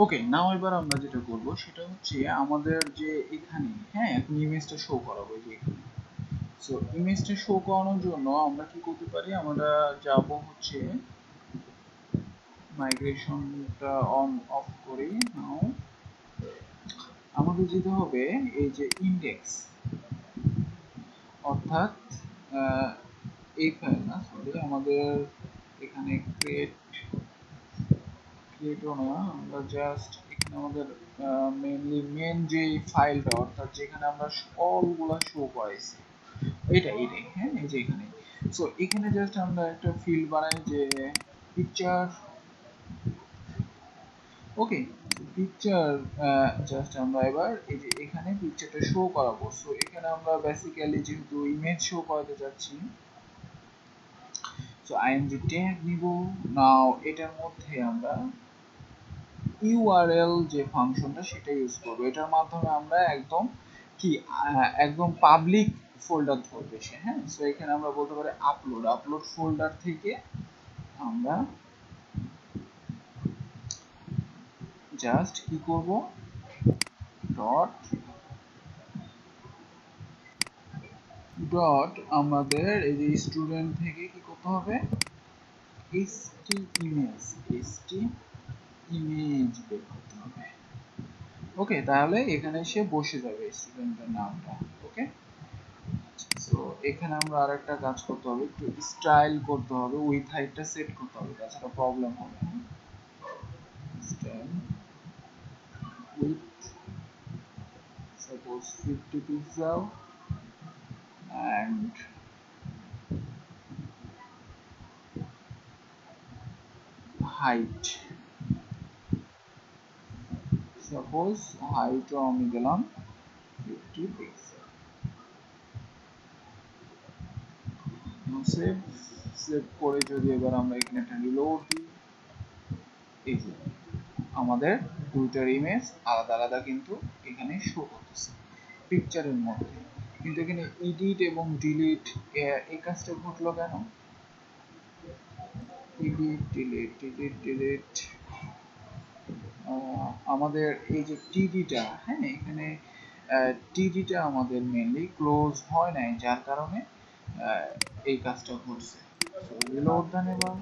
ওকে, নাও এবার আমরা যেটা করব সেটা হচ্ছে আমাদের যে এখানে, হ্যাঁ, এখন ইমেজটা শো করাবো যে এখানে। সো ইমেজটা শো করানোর জন্য আমরা কি করতে পারি, আমরা যাব হচ্ছে মাইগ্রেশনটা অন অফ করি। নাও আমাদের যেতে হবে এই যে ইন্ডেক্স, অর্থাৎ এই ফাইল না, সরি, আমাদের এখানে ক্রিয়েটও না, আমরা জাস্ট এখানে আমাদের মেইনলি মেন যে ফাইলটা, অর্থাৎ যেখানে আমরা সবগুলা শো করাইছি, এটাই, হ্যাঁ, এই যে এখানে। সো এখানে জাস্ট আমরা একটা ফিল্ড বানাই যে পিকচার। ওকে, পিকচার, জাস্ট আমরা এবার এই যে এখানে পিকচারটা শো করাবো। সো এখানে আমরা বেসিক্যালি যেহেতু ইমেজ শো করাতে যাচ্ছি, সো img ট্যাগ নিব। নাও এটার মধ্যে আমরা ইউআরএল যে ফাংশনটা সেটা ইউজ করব। এটার মাধ্যমে আমরা একদম কি একদম পাবলিক ফোল্ডার ধরবে সে, হ্যাঁ। সো এখানে আমরা বলতে পারি আপলোড ফোল্ডার থেকে আমরা জাস্ট কি করব, ডট আমাদের এই যে স্টুডেন্ট থেকে কি করতে হবে, ইমেজ বের করতে হবে। ওকে, তাহলে এখানে সে বসে যাবে স্টুডেন্টের নামটা। ওকে, সো এখানে আমরা আরেকটা কাজ করতে হবে, একটু স্টাইল করতে হবে, উইথ হাইটটা সেট করতে হবে, তাছাড়া প্রবলেম হবে। Style with suppose 50 pixel and height, suppose হাইটও আমি দিলাম 50 পিক্সেল। সেভ করে যদি এবার আমরা এখানে একটা রিলোড দিই, এই যে আমাদের দুইটার ইমেজ আলাদা আলাদা কিন্তু এখানে শো করতেছে পিকচারের মধ্যে। কিন্তু এখানে এডিট এবং ডিলিট এই কাজটা ঘটলো কেন? ডিলিট আমাদের এই যে টিডিটা, হ্যাঁ, এখানে টিডিটা আমাদের মেনলি ক্লোজ হয় নাই, যার কারণে এই কাজটা ঘটছে। রিলোড দেন এবার।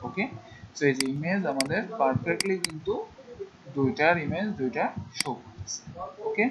ওকে, সো এই যে ইমেজ আমাদের পারফেক্টলি কিন্তু দুইটার ইমেজ দুইটা শো করতেছে। ওকে,